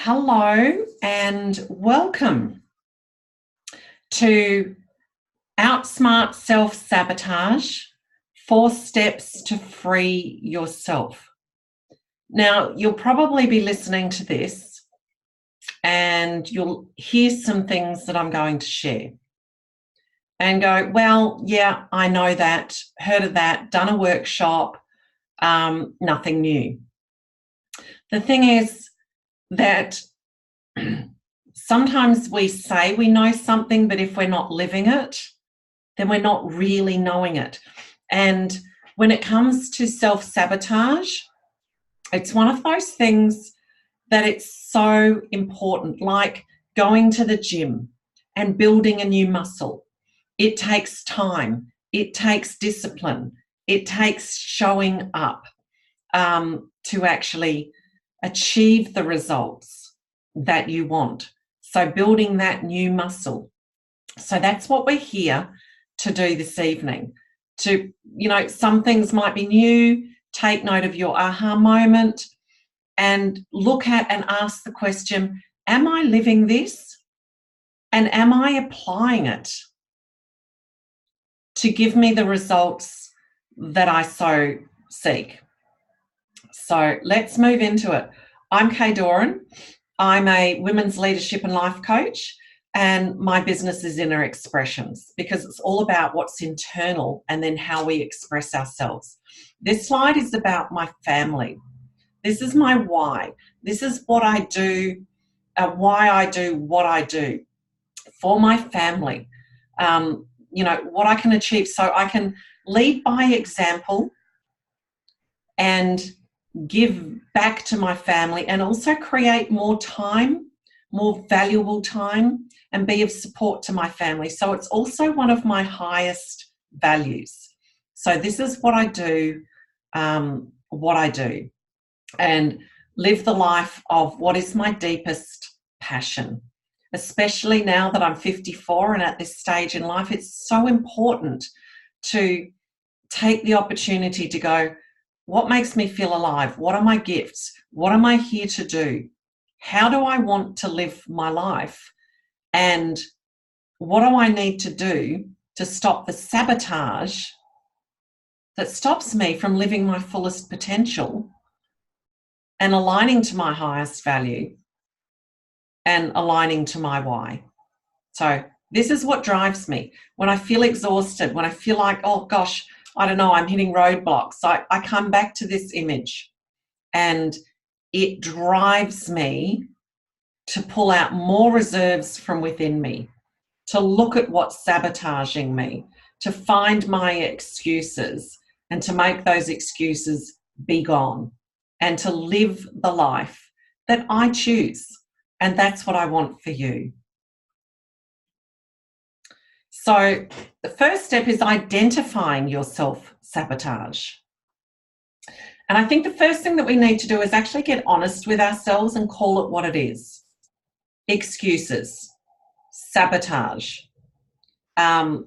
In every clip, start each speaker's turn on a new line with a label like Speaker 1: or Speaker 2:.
Speaker 1: Hello and welcome to Outsmart Self Sabotage, 4 steps to free yourself. Now, you'll probably be listening to this and you'll hear some things that I'm going to share and go, well, yeah, I know that, heard of that, done a workshop, nothing new. The thing is that sometimes we say we know something, but if we're not living it, then we're not really knowing it. And when it comes to self-sabotage, it's one of those things that it's so important, like going to the gym and building a new muscle. It takes time. It takes discipline. It takes showing up to actually achieve the results that you want. So building that new muscle. So that's what we're here to do this evening. Some things might be new. Take note of your aha moment and look at and ask the question, am I living this? And am I applying it to give me the results that I so seek? So let's move into it. I'm Kaye Doran. I'm a women's leadership and life coach, and my business is Inner Expressions because it's all about what's internal and then how we express ourselves. This slide is about my family. This is my why. This is what I do, why I do what I do for my family. What I can achieve so I can lead by example and give back to my family and also create more time, more valuable time, and be of support to my family. So it's also one of my highest values. So this is what I do, and live the life of what is my deepest passion. Especially now that I'm 54 and at this stage in life, it's so important to take the opportunity to go, what makes me feel alive? What are my gifts? What am I here to do? How do I want to live my life? And what do I need to do to stop the sabotage that stops me from living my fullest potential and aligning to my highest value and aligning to my why? So this is what drives me. When I feel exhausted, when I feel like, oh gosh, I don't know, I'm hitting roadblocks, I come back to this image and it drives me to pull out more reserves from within me, to look at what's sabotaging me, to find my excuses and to make those excuses be gone and to live the life that I choose. And that's what I want for you. So the first step is identifying your self-sabotage. And I think the first thing that we need to do is actually get honest with ourselves and call it what it is. Excuses, sabotage. And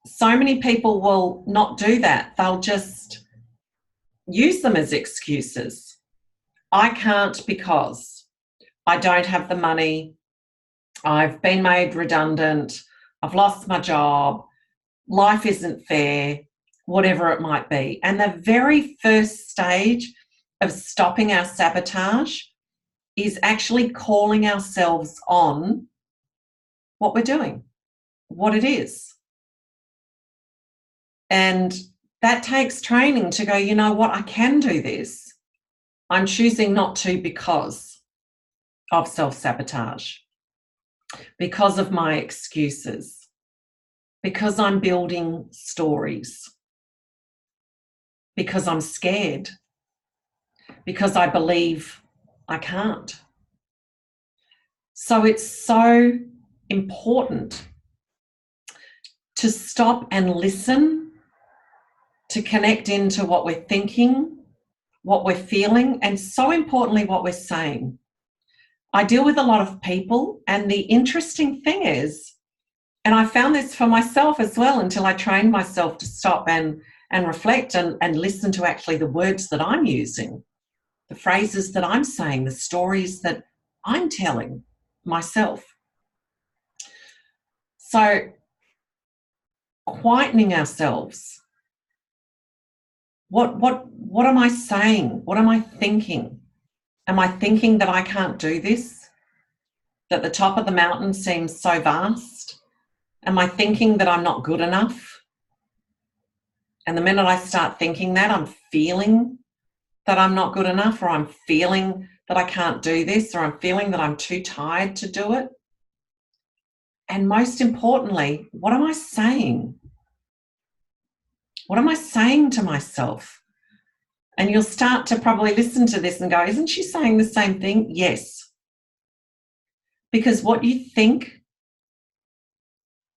Speaker 1: so many people will not do that. They'll just use them as excuses. I can't because I don't have the money. I've been made redundant. I've lost my job. Life isn't fair, whatever it might be. And the very first stage of stopping our sabotage is actually calling ourselves on what we're doing, what it is. And that takes training to go, you know what, I can do this. I'm choosing not to because of self-sabotage, because of my excuses, because I'm building stories, because I'm scared, because I believe I can't. So it's so important to stop and listen, to connect into what we're thinking, what we're feeling, and so importantly, what we're saying. I deal with a lot of people, and the interesting thing is, and I found this for myself as well until I trained myself to stop and reflect and listen to actually the words that I'm using. the phrases that I'm saying, the stories that I'm telling myself. So quietening ourselves. What am I saying? What am I thinking? Am I thinking that I can't do this? That the top of the mountain seems so vast? Am I thinking that I'm not good enough? And the minute I start thinking that, I'm feeling that I'm not good enough, or I'm feeling that I can't do this, or I'm feeling that I'm too tired to do it. And most importantly, what am I saying? What am I saying to myself? And you'll start to probably listen to this and go, isn't she saying the same thing? Yes. Because what you think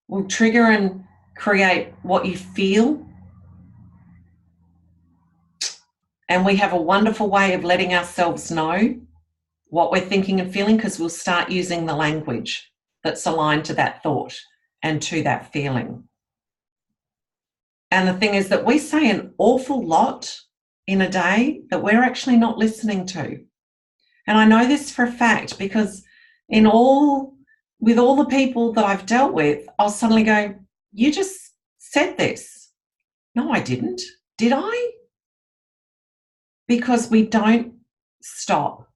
Speaker 1: will trigger and create what you feel. And we have a wonderful way of letting ourselves know what we're thinking and feeling, because we'll start using the language that's aligned to that thought and to that feeling. And the thing is that we say an awful lot in a day that we're actually not listening to. And I know this for a fact, because with all the people that I've dealt with, I'll suddenly go, you just said this. No, I didn't. Did I? Because we don't stop,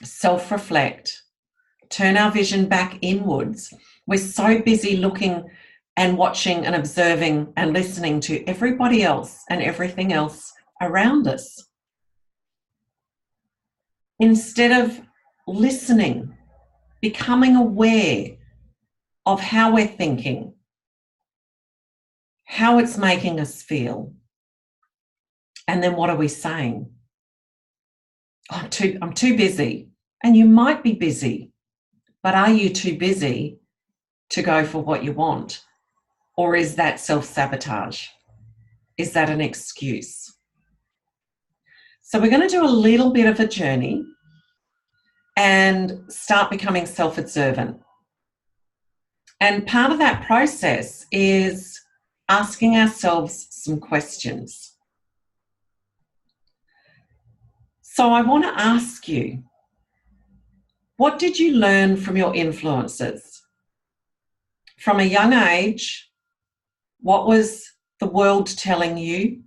Speaker 1: self-reflect, turn our vision back inwards. We're so busy looking and watching and observing and listening to everybody else and everything else around us, instead of listening, becoming aware of how we're thinking, how it's making us feel, and then what are we saying? I'm too busy. And you might be busy, but are you too busy to go for what you want? Or is that self-sabotage? Is that an excuse? So we're going to do a little bit of a journey and start becoming self-observant. And part of that process is asking ourselves some questions. So I want to ask you, what did you learn from your influences? From a young age, what was the world telling you?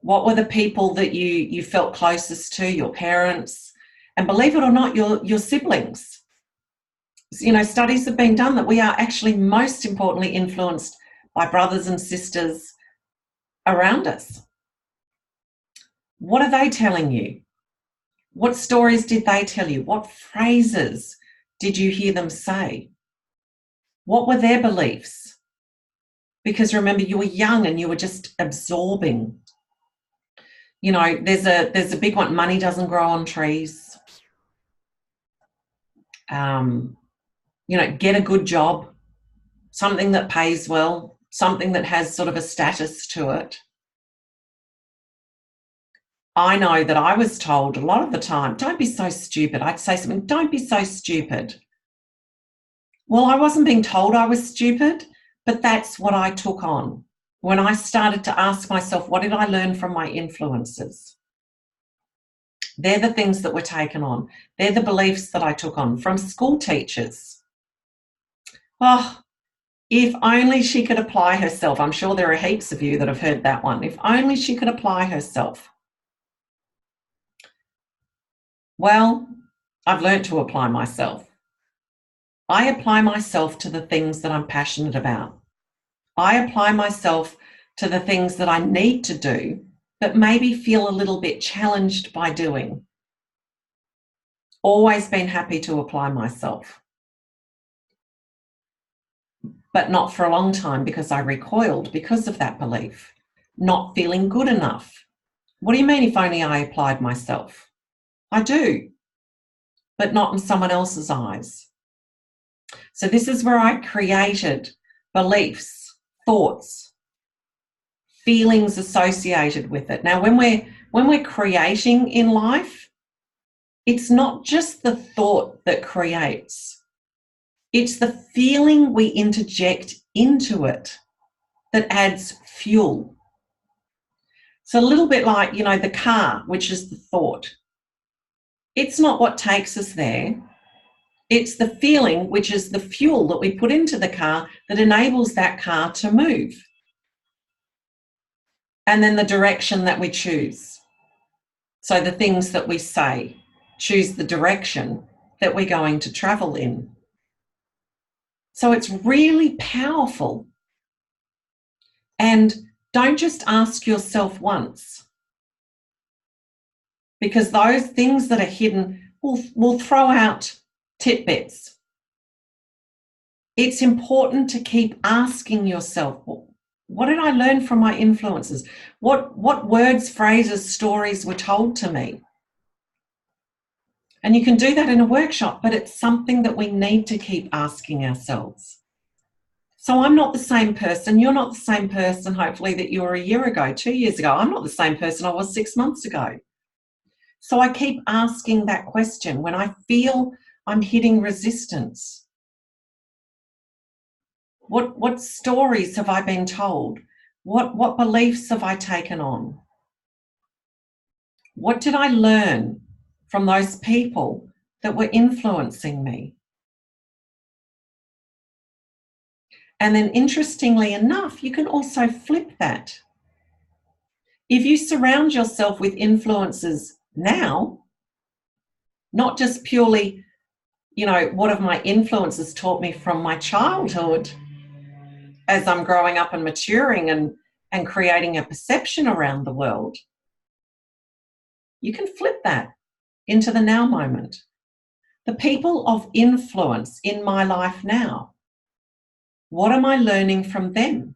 Speaker 1: What were the people that you felt closest to, your parents, and believe it or not, your siblings? You know, studies have been done that we are actually most importantly influenced by brothers and sisters around us. What are they telling you? What stories did they tell you? What phrases did you hear them say? What were their beliefs? Because remember, you were young and you were just absorbing. You know, there's a big one, money doesn't grow on trees. You know, get a good job, something that pays well, something that has sort of a status to it. I know that I was told a lot of the time, don't be so stupid. I'd say something, don't be so stupid. Well, I wasn't being told I was stupid, but that's what I took on when I started to ask myself, what did I learn from my influences? They're the things that were taken on. They're the beliefs that I took on from school teachers. Oh, if only she could apply herself. I'm sure there are heaps of you that have heard that one. If only she could apply herself. Well, I've learned to apply myself. I apply myself to the things that I'm passionate about. I apply myself to the things that I need to do, but maybe feel a little bit challenged by doing. Always been happy to apply myself, but not for a long time, because I recoiled because of that belief. Not feeling good enough. What do you mean if only I applied myself? I do, but not in someone else's eyes. So this is where I created beliefs, thoughts, feelings associated with it. Now, when we're creating in life, it's not just the thought that creates. It's the feeling we interject into it that adds fuel. So a little bit like, the car, which is the thought. It's not what takes us there. It's the feeling, which is the fuel that we put into the car that enables that car to move. And then the direction that we choose. So the things that we say choose the direction that we're going to travel in. So it's really powerful. And don't just ask yourself once, because those things that are hidden will throw out tidbits. It's important to keep asking yourself, what did I learn from my influences? What words, phrases, stories were told to me? And you can do that in a workshop, but it's something that we need to keep asking ourselves. So I'm not the same person. You're not the same person, hopefully, that you were a year ago, 2 years ago. I'm not the same person I was 6 months ago. So I keep asking that question when I feel I'm hitting resistance. What stories have I been told? What beliefs have I taken on? What did I learn from those people that were influencing me? And then, interestingly enough, you can also flip that. If you surround yourself with influences now, not just purely, what have my influences taught me from my childhood as I'm growing up and maturing and creating a perception around the world, you can flip that into the now moment. The people of influence in my life now, what am I learning from them?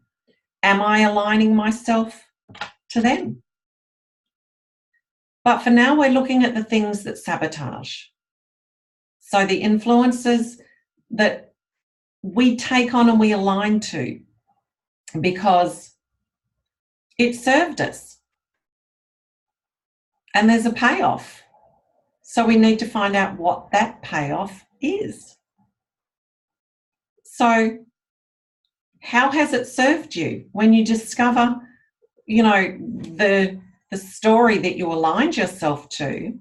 Speaker 1: Am I aligning myself to them? But for now, we're looking at the things that sabotage. So the influences that we take on and we align to because it served us. And there's a payoff. So we need to find out what that payoff is. So how has it served you when you discover, the story that you aligned yourself to?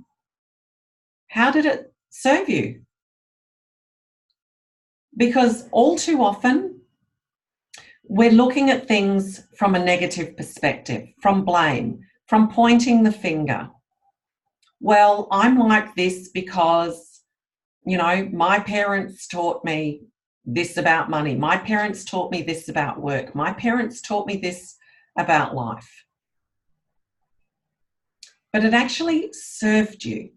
Speaker 1: How did it serve you? Because all too often, we're looking at things from a negative perspective, from blame, from pointing the finger. Well, I'm like this because, my parents taught me this about money. My parents taught me this about work. My parents taught me this about life. But it actually served you.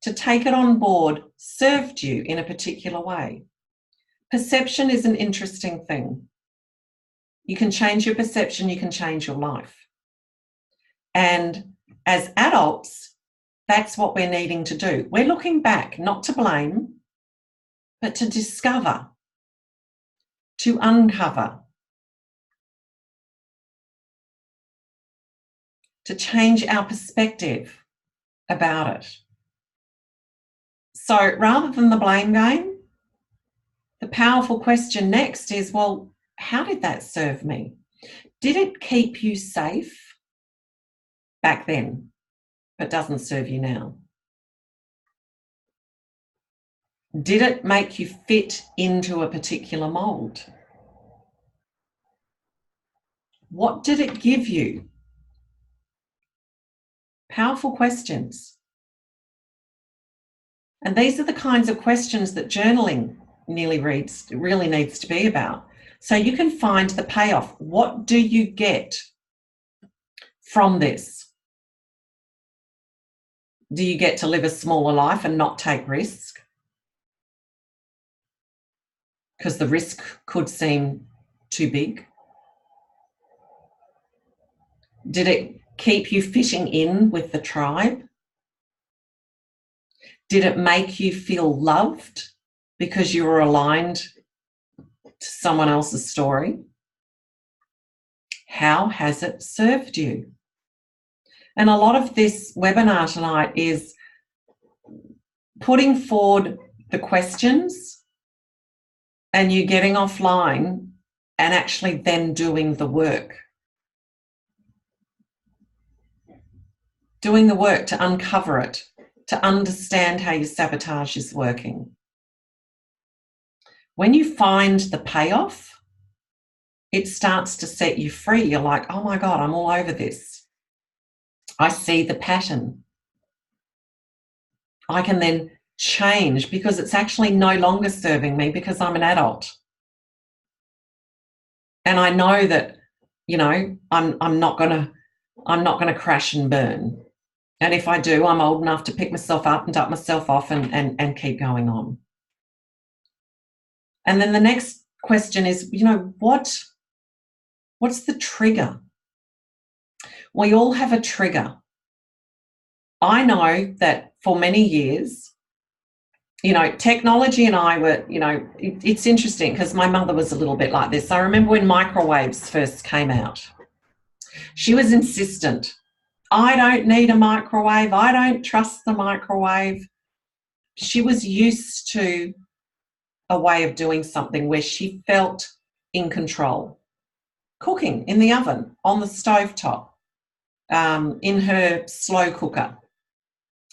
Speaker 1: To take it on board served you in a particular way. Perception is an interesting thing. You can change your perception, you can change your life. And as adults, that's what we're needing to do. We're looking back, not to blame, but to discover, to uncover, to change our perspective about it. So rather than the blame game, the powerful question next is, well, how did that serve me? Did it keep you safe back then, but doesn't serve you now? Did it make you fit into a particular mold? What did it give you? Powerful questions. And these are the kinds of questions that journaling really needs to be about. So you can find the payoff. What do you get from this? Do you get to live a smaller life and not take risk? Because the risk could seem too big. Did it keep you fitting in with the tribe? Did it make you feel loved because you were aligned to someone else's story? How has it served you? And a lot of this webinar tonight is putting forward the questions and you getting offline and actually then doing the work. doing the work to uncover it, to understand how your sabotage is working. When you find the payoff, it starts to set you free. You're like, oh my God, I'm all over this. I see the pattern. I can then change because it's actually no longer serving me because I'm an adult. And I know that, you know, I'm not gonna crash and burn. And if I do, I'm old enough to pick myself up and dump myself off and keep going on. And then the next question is, you know, what's the trigger? We all have a trigger. I know that for many years, you know, technology and I were, you know, it's interesting because my mother was a little bit like this. I remember when microwaves first came out. She was insistent. I don't need a microwave. I don't trust the microwave. She was used to a way of doing something where she felt in control. Cooking in the oven, on the stovetop, in her slow cooker.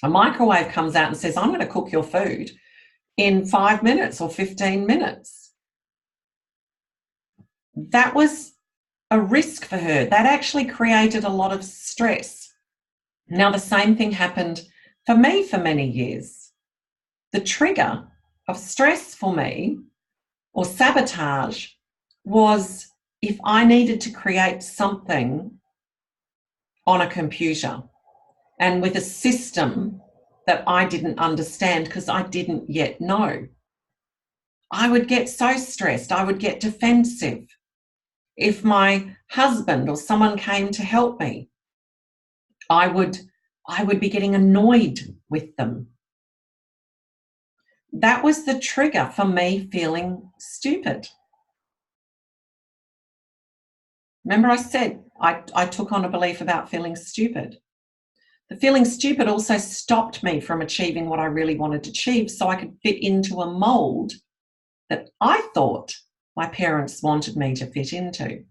Speaker 1: A microwave comes out and says, I'm going to cook your food in 5 minutes or 15 minutes. That was a risk for her. That actually created a lot of stress. Now, the same thing happened for me for many years. The trigger of stress for me, or sabotage, was if I needed to create something on a computer and with a system that I didn't understand because I didn't yet know, I would get so stressed, I would get defensive. If my husband or someone came to help me, I would be getting annoyed with them. That was the trigger for me feeling stupid. Remember I said I took on a belief about feeling stupid. The feeling stupid also stopped me from achieving what I really wanted to achieve so I could fit into a mold that I thought my parents wanted me to fit into.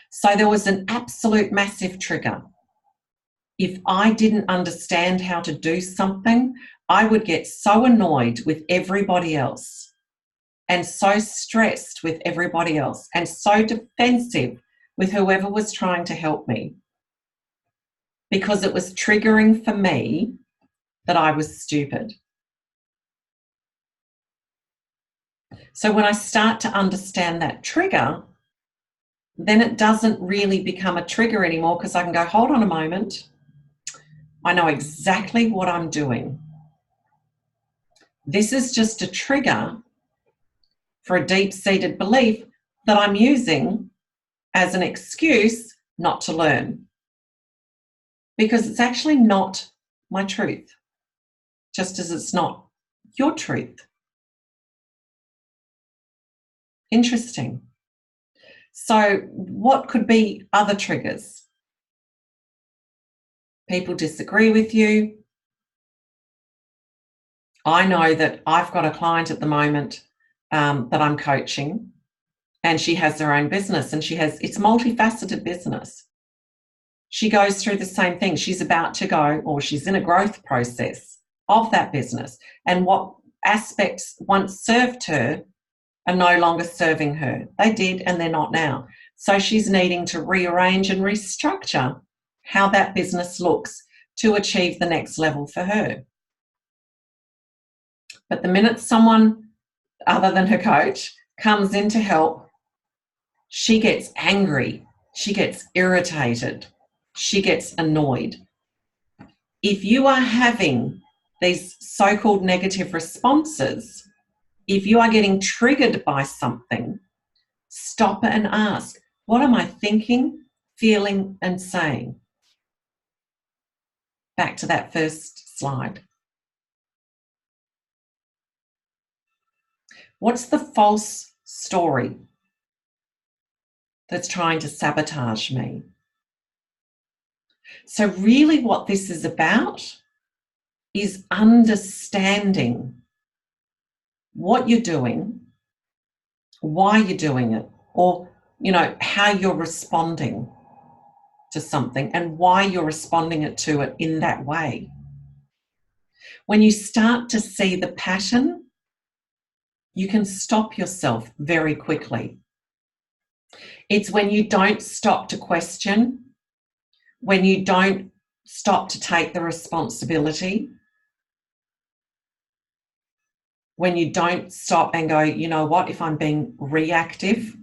Speaker 1: So there was an absolute massive trigger. If I didn't understand how to do something, I would get so annoyed with everybody else and so stressed with everybody else and so defensive with whoever was trying to help me because it was triggering for me that I was stupid. So when I start to understand that trigger, then it doesn't really become a trigger anymore because I can go, hold on a moment. I know exactly what I'm doing. This is just a trigger for a deep-seated belief that I'm using as an excuse not to learn. Because it's actually not my truth, just as it's not your truth. Interesting. So what could be other triggers? People disagree with you. I know that I've got a client at the moment that I'm coaching, and she has her own business, and it's multifaceted business. She goes through the same thing. She's about to go, or she's in a growth process of that business, and what aspects once served her are no longer serving her. They did, and they're not now. So she's needing to rearrange and restructure how that business looks to achieve the next level for her. But the minute someone other than her coach comes in to help, she gets angry, she gets irritated, she gets annoyed. If you are having these so-called negative responses, if you are getting triggered by something, stop and ask, what am I thinking, feeling, and saying? Back to that first slide. What's the false story that's trying to sabotage me? So really what this is about is understanding what you're doing, why you're doing it, or, you know, how you're responding to something and why you're responding to it in that way. When you start to see the pattern, you can stop yourself very quickly. It's when you don't stop to question, when you don't stop to take the responsibility, when you don't stop and go, you know what, if I'm being reactive,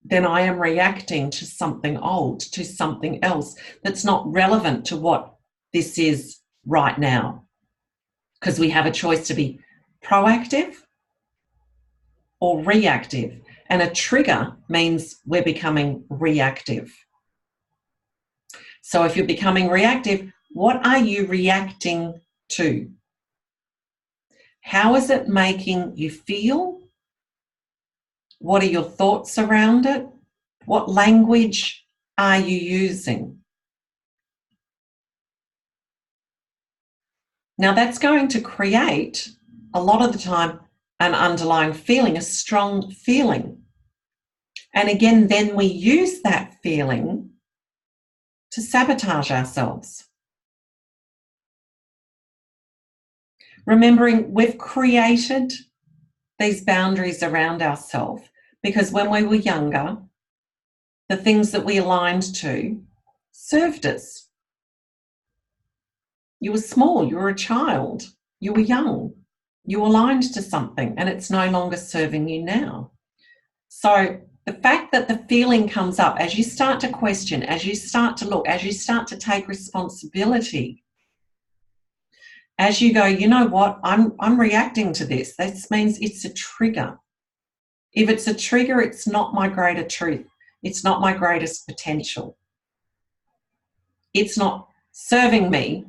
Speaker 1: then I am reacting to something old, to something else that's not relevant to what this is right now. Because we have a choice to be proactive or reactive. And a trigger means we're becoming reactive. So if you're becoming reactive, what are you reacting to? How is it making you feel? What are your thoughts around it? What language are you using? Now that's going to create, a lot of the time, an underlying feeling, a strong feeling. And again, then we use that feeling to sabotage ourselves. Remembering we've created these boundaries around ourselves because when we were younger, the things that we aligned to served us. You were small, you were a child, you were young, you aligned to something and it's no longer serving you now. So the fact that the feeling comes up as you start to question, as you start to look, as you start to take responsibility, as you go, you know what, I'm reacting to this. This means it's a trigger. If it's a trigger, it's not my greater truth. It's not my greatest potential. It's not serving me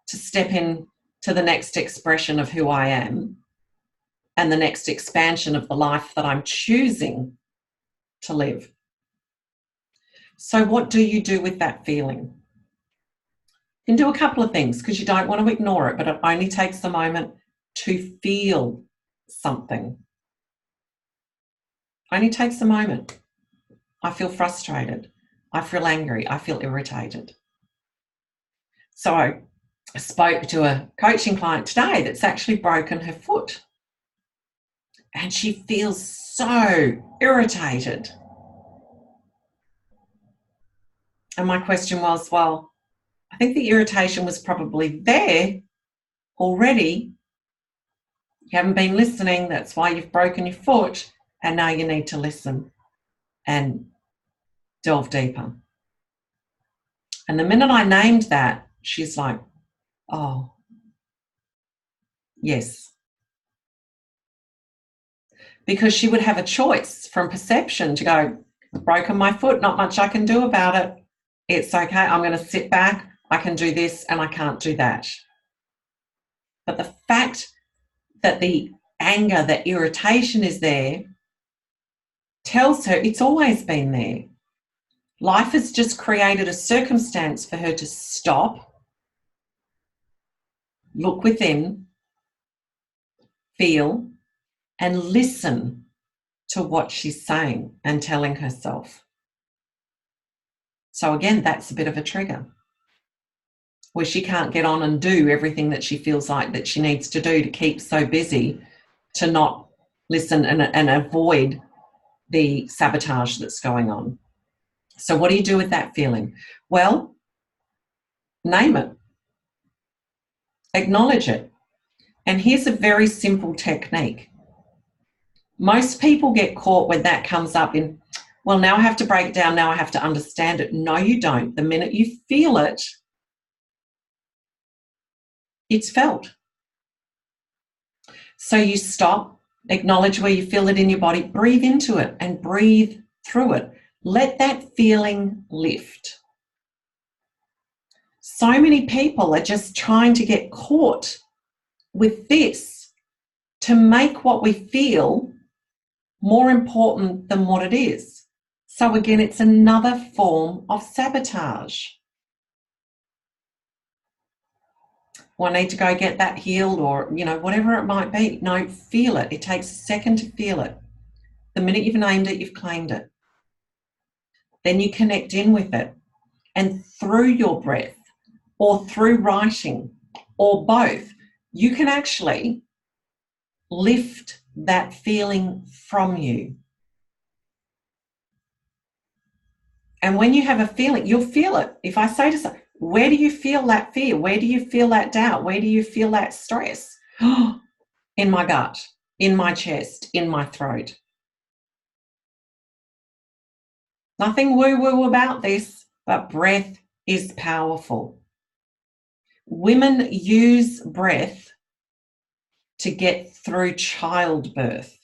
Speaker 1: to step in to the next expression of who I am and the next expansion of the life that I'm choosing to live. So what do you do with that feeling? You can do a couple of things because you don't want to ignore it, but it only takes a moment to feel something. Only takes a moment. I feel frustrated. I feel angry. I feel irritated. So I spoke to a coaching client today that's actually broken her foot. And she feels so irritated. And my question was, well, I think the irritation was probably there already. You haven't been listening. That's why you've broken your foot. And now you need to listen and delve deeper. And the minute I named that, she's like, oh, yes. Because she would have a choice from perception to go, broken my foot, not much I can do about it. It's okay. I'm going to sit back. I can do this and I can't do that. But the fact that the anger, the irritation is there tells her it's always been there. Life has just created a circumstance for her to stop, look within, feel, and listen to what she's saying and telling herself. So again, that's a bit of a trigger where she can't get on and do everything that she feels like that she needs to do to keep so busy to not listen and avoid the sabotage that's going on. So what do you do with that feeling? Well, name it. Acknowledge it. And here's a very simple technique. Most people get caught when that comes up in, well, now I have to break it down, now I have to understand it. No, you don't. The minute you feel it, it's felt. So you stop, acknowledge where you feel it in your body, breathe into it and breathe through it. Let that feeling lift. So many people are just trying to get caught with this to make what we feel more important than what it is. So again, it's another form of sabotage. Well, I need to go get that healed or, whatever it might be. No, feel it. It takes a second to feel it. The minute you've named it, you've claimed it. Then you connect in with it. And through your breath or through writing or both, you can actually lift that feeling from you. And when you have a feeling, you'll feel it. If I say to someone, where do you feel that fear? Where do you feel that doubt? Where do you feel that stress? In my gut, in my chest, in my throat. Nothing woo-woo about this, but breath is powerful. Women use breath to get through childbirth.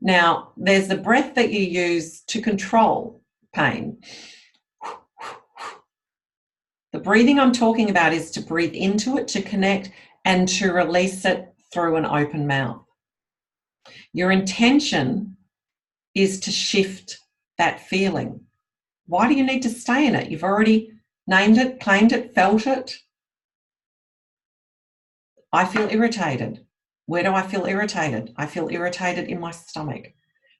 Speaker 1: Now, there's the breath that you use to control pain. The breathing I'm talking about is to breathe into it, to connect, and to release it through an open mouth. Your intention is to shift that feeling. Why do you need to stay in it? You've already named it, claimed it, felt it. I feel irritated. Where do I feel irritated? I feel irritated in my stomach.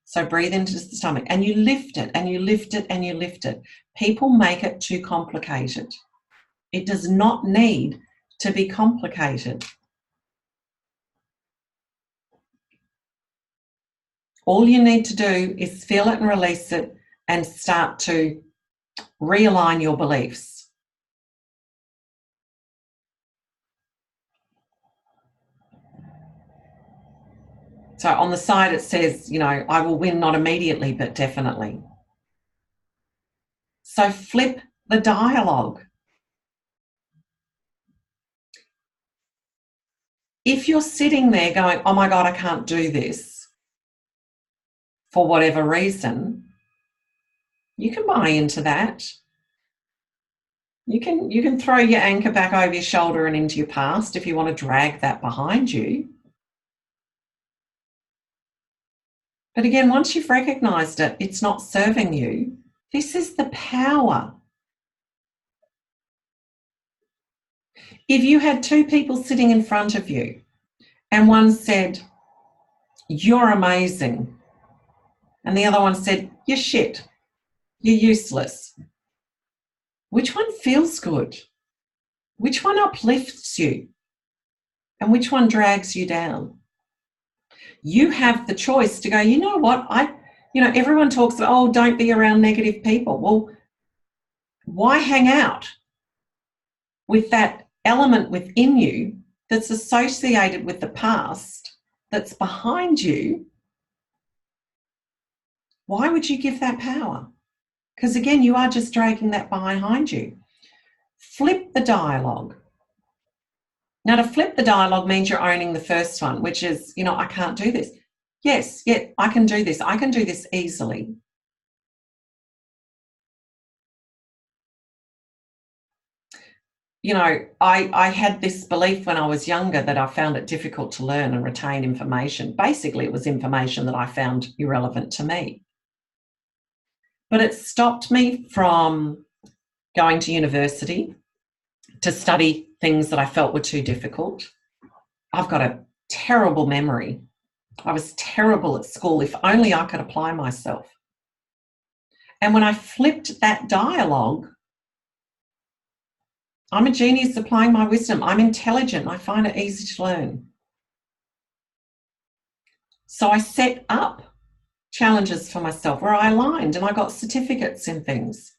Speaker 1: So breathe into the stomach and you lift it and you lift it and you lift it. People make it too complicated. It does not need to be complicated. All you need to do is feel it and release it and start to realign your beliefs. So on the side it says, I will win not immediately, but definitely. So flip the dialogue. If you're sitting there going, oh my God, I can't do this for whatever reason, you can buy into that. You can throw your anchor back over your shoulder and into your past if you want to drag that behind you. But again, once you've recognized it, it's not serving you. This is the power. If you had two people sitting in front of you and one said, you're amazing, and the other one said, you're shit, you're useless, which one feels good? Which one uplifts you? And which one drags you down? You have the choice to go, you know what, everyone talks about, oh, don't be around negative people. Well, why hang out with that element within you that's associated with the past, that's behind you? Why would you give that power? Because again, you are just dragging that behind you. Flip the dialogue. Now, to flip the dialogue means you're owning the first one, which is, I can't do this. Yes, yeah, I can do this. I can do this easily. I had this belief when I was younger that I found it difficult to learn and retain information. Basically, it was information that I found irrelevant to me. But it stopped me from going to university to study things that I felt were too difficult. I've got a terrible memory. I was terrible at school. If only I could apply myself. And when I flipped that dialogue, I'm a genius applying my wisdom. I'm intelligent. I find it easy to learn. So I set up challenges for myself where I aligned and I got certificates in things,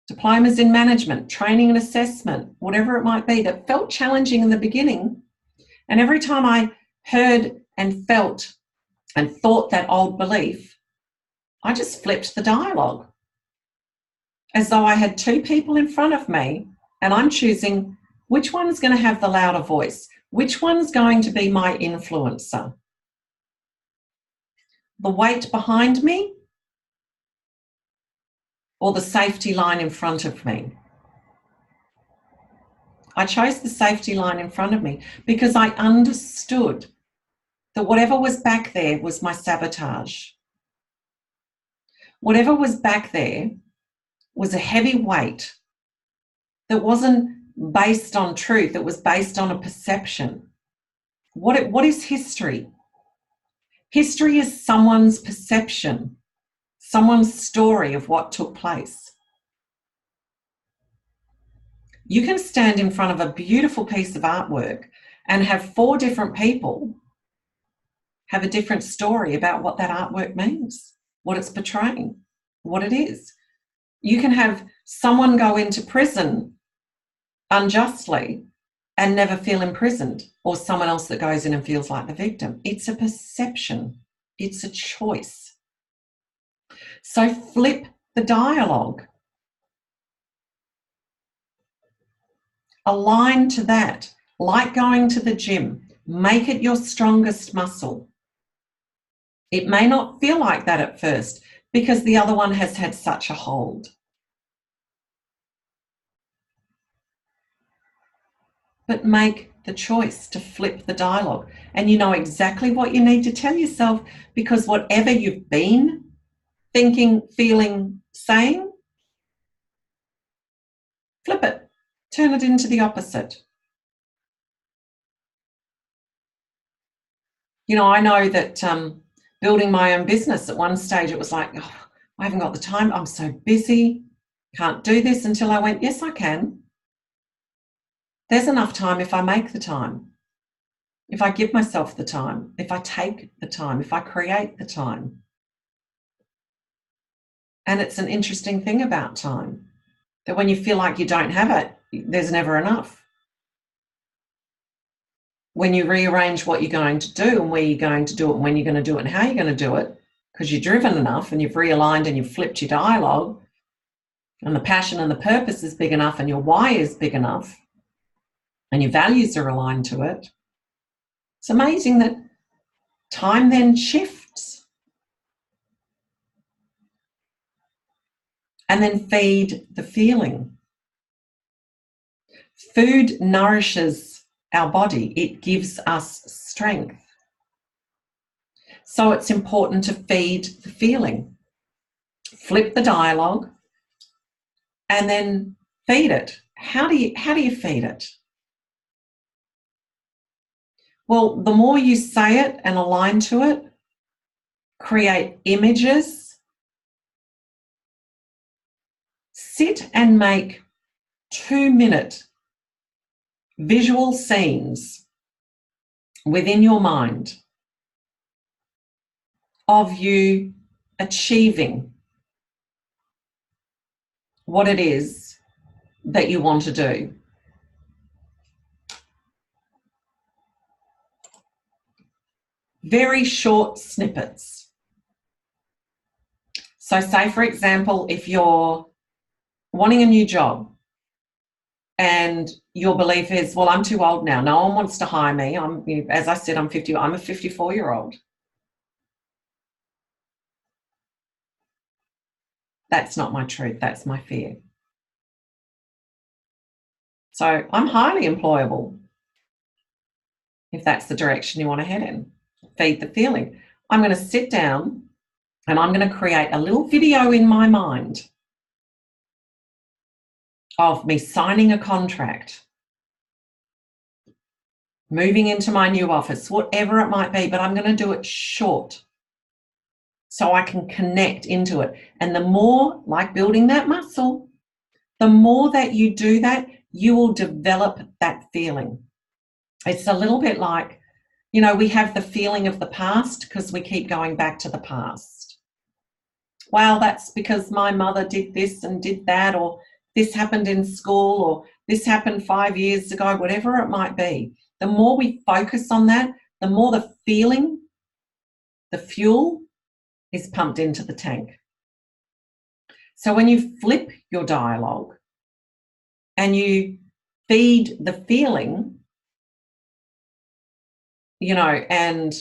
Speaker 1: diplomas in management, training and assessment, whatever it might be that felt challenging in the beginning. And every time I heard and felt and thought that old belief, I just flipped the dialogue as though I had two people in front of me and I'm choosing which one's going to have the louder voice, which one's going to be my influencer. The weight behind me or the safety line in front of me. I chose the safety line in front of me because I understood that whatever was back there was my sabotage. Whatever was back there was a heavy weight that wasn't based on truth, it was based on a perception. What is history? History is someone's perception, someone's story of what took place. You can stand in front of a beautiful piece of artwork and have 4 different people have a different story about what that artwork means, what it's portraying, what it is. You can have someone go into prison unjustly and never feel imprisoned, or someone else that goes in and feels like the victim. It's a perception. It's a choice. So flip the dialogue. Align to that, like going to the gym. Make it your strongest muscle. It may not feel like that at first because the other one has had such a hold. But make the choice to flip the dialogue. And you know exactly what you need to tell yourself, because whatever you've been thinking, feeling, saying, flip it. Turn it into the opposite. You know, I know that building my own business, at one stage it was like, oh, I haven't got the time. I'm so busy. Can't do this, until I went, yes, I can. There's enough time if I make the time, if I give myself the time, if I take the time, if I create the time. And it's an interesting thing about time, that when you feel like you don't have it, there's never enough. When you rearrange what you're going to do and where you're going to do it and when you're going to do it and how you're going to do it, because you're driven enough and you've realigned and you've flipped your dialogue, and the passion and the purpose is big enough and your why is big enough and your values are aligned to it, it's amazing that time then shifts. And then feed the feeling. Food nourishes our body. It gives us strength. So it's important to feed the feeling. Flip the dialogue and then feed it. How do you feed it? Well, the more you say it and align to it, create images, sit and make 2-minute visual scenes within your mind of you achieving what it is that you want to do. Very short snippets. So say, for example, if you're wanting a new job and your belief is, well, I'm too old now. No one wants to hire me. As I said, I'm a 54-year-old. That's not my truth. That's my fear. So I'm highly employable if that's the direction you want to head in. Feed the feeling. I'm going to sit down and I'm going to create a little video in my mind of me signing a contract, moving into my new office, whatever it might be, but I'm going to do it short so I can connect into it. And the more, like building that muscle, the more that you do that, you will develop that feeling. It's a little bit like, you know, we have the feeling of the past because we keep going back to the past. Well, that's because my mother did this and did that, or this happened in school, or this happened 5 years ago, whatever it might be. The more we focus on that, the more the feeling, the fuel is pumped into the tank. So when you flip your dialogue and you feed the feeling, you know, and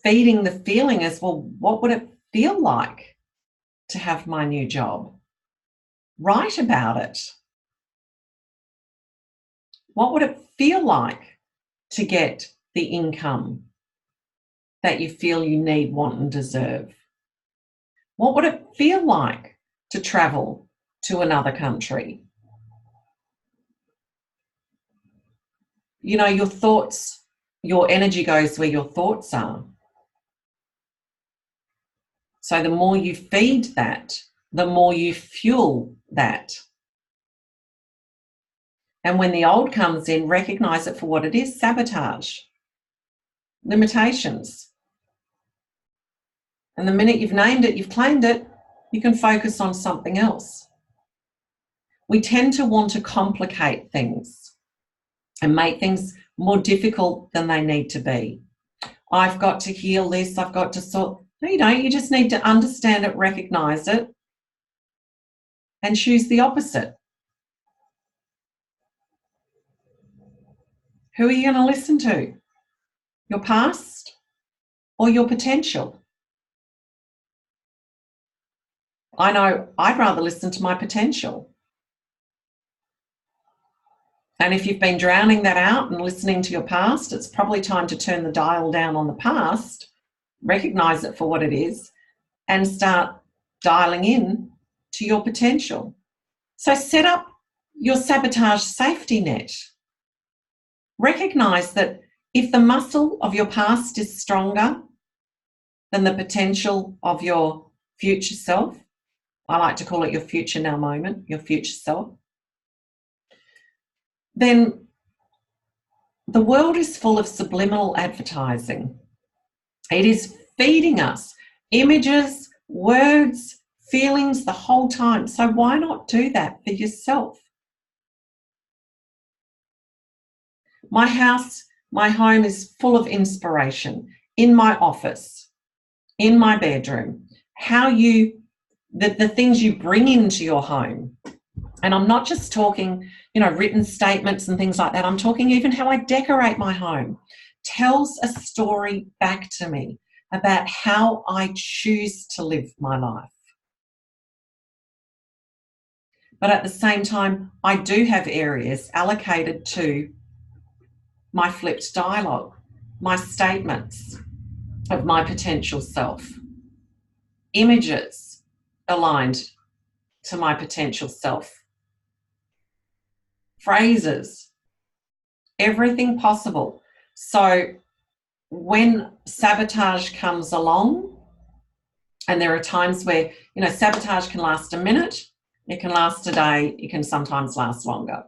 Speaker 1: feeding the feeling is, well, what would it feel like to have my new job? Write about it. What would it feel like to get the income that you feel you need, want, and deserve? What would it feel like to travel to another country? You know, your thoughts, your energy goes where your thoughts are. So the more you feed that, the more you fuel that. And when the old comes in, recognize it for what it is: sabotage, limitations. And the minute you've named it, you've claimed it, you can focus on something else. We tend to want to complicate things and make things more difficult than they need to be. I've got to heal this, I've got to sort. No, you don't. You just need to understand it, recognize it, and choose the opposite. Who are you going to listen to? Your past or your potential? I know I'd rather listen to my potential. And if you've been drowning that out and listening to your past, it's probably time to turn the dial down on the past, recognize it for what it is, and start dialing in to your potential. So set up your sabotage safety net. Recognize that if the muscle of your past is stronger than the potential of your future self, I like to call it your future now moment, your future self, then the world is full of subliminal advertising. It is feeding us images, words, feelings the whole time. So why not do that for yourself? My house, my home is full of inspiration. In my office, in my bedroom, the things you bring into your home. And I'm not just talking, written statements and things like that. I'm talking even how I decorate my home tells a story back to me about how I choose to live my life. But at the same time, I do have areas allocated to my flipped dialogue, my statements of my potential self, images aligned to my potential self, phrases, everything possible. So when sabotage comes along, and there are times where, sabotage can last a minute, it can last a day, it can sometimes last longer.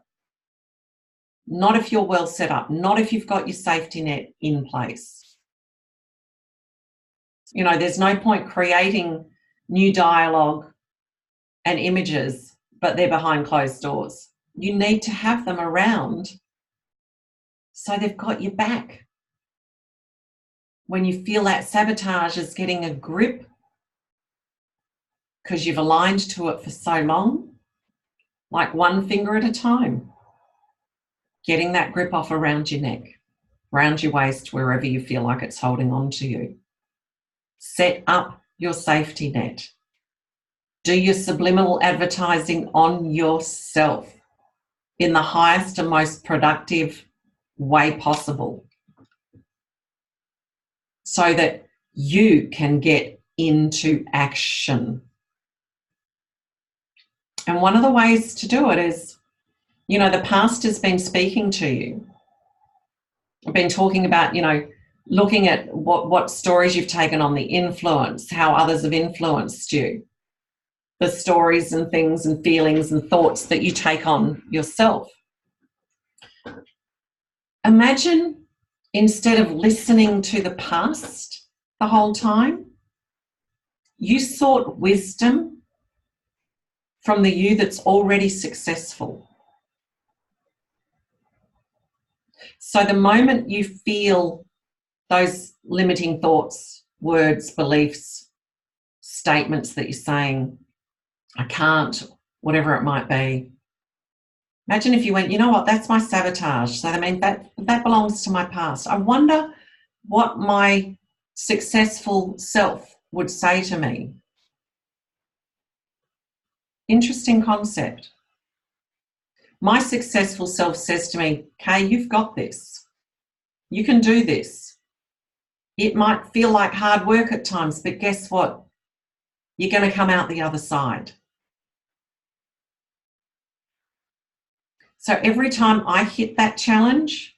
Speaker 1: Not if you're well set up, not if you've got your safety net in place. There's no point creating new dialogue and images, but they're behind closed doors. You need to have them around so they've got your back. When you feel that sabotage is getting a grip because you've aligned to it for so long, like one finger at a time, getting that grip off around your neck, around your waist, wherever you feel like it's holding on to you. Set up your safety net. Do your subliminal advertising on yourself in the highest and most productive way possible so that you can get into action. And one of the ways to do it is, the past has been speaking to you. I've been talking about, looking at what stories you've taken on, the influence, how others have influenced you, the stories and things and feelings and thoughts that you take on yourself. Imagine instead of listening to the past the whole time, you sought wisdom from the you that's already successful. So the moment you feel those limiting thoughts, words, beliefs, statements that you're saying, I can't, whatever it might be, imagine if you went, that's my sabotage. So that belongs to my past. I wonder what my successful self would say to me. Interesting concept. My successful self says to me, Kaye, you've got this. You can do this. It might feel like hard work at times, but guess what? You're going to come out the other side. So every time I hit that challenge,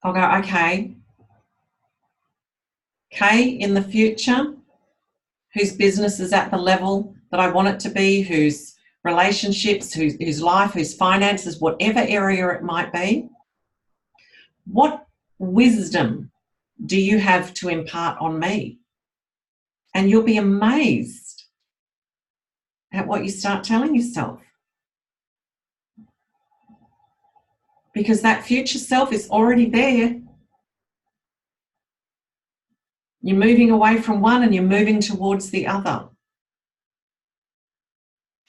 Speaker 1: I'll go, okay, Kaye in the future, whose business is at the level that I want it to be, whose relationships, whose life, whose finances, whatever area it might be, what wisdom do you have to impart on me? And you'll be amazed at what you start telling yourself. Because that future self is already there. You're moving away from one and you're moving towards the other.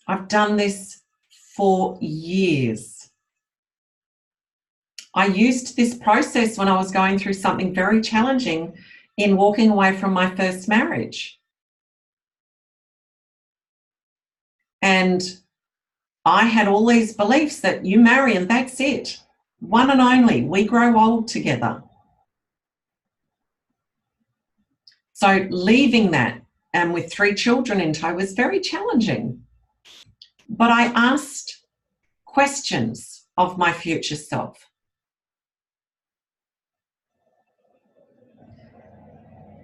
Speaker 1: I've done this for years. I used this process when I was going through something very challenging in walking away from my first marriage. And I had all these beliefs that you marry and that's it. One and only. We grow old together. So leaving that and with 3 children in tow was very challenging. But I asked questions of my future self.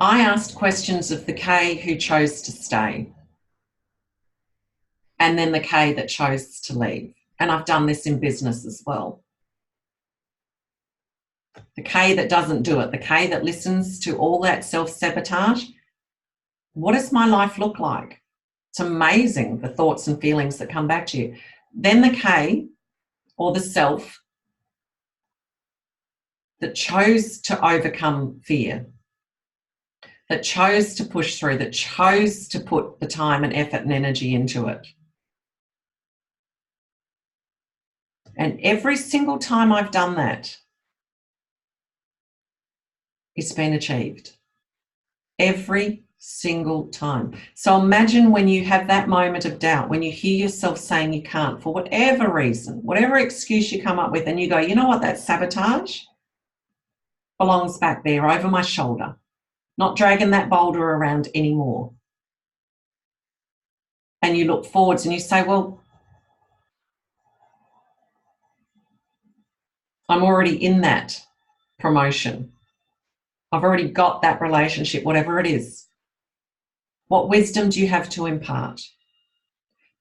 Speaker 1: I asked questions of the Kaye who chose to stay, and then the Kaye that chose to leave. And I've done this in business as well. The Kaye that doesn't do it, the Kaye that listens to all that self-sabotage. What does my life look like? It's amazing, the thoughts and feelings that come back to you. Then the Kaye, or the self, that chose to overcome fear, that chose to push through, that chose to put the time and effort and energy into it. And every single time I've done that, it's been achieved. Every single time. So imagine when you have that moment of doubt, when you hear yourself saying you can't for whatever reason, whatever excuse you come up with, and you go, you know what, that sabotage belongs back there over my shoulder, not dragging that boulder around anymore. And you look forwards and you say, well, I'm already in that promotion. I've already got that relationship, whatever it is. What wisdom do you have to impart?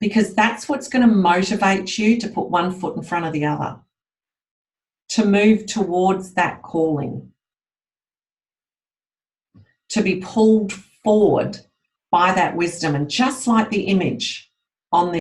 Speaker 1: Because that's what's going to motivate you to put one foot in front of the other, to move towards that calling, to be pulled forward by that wisdom. And just like the image on the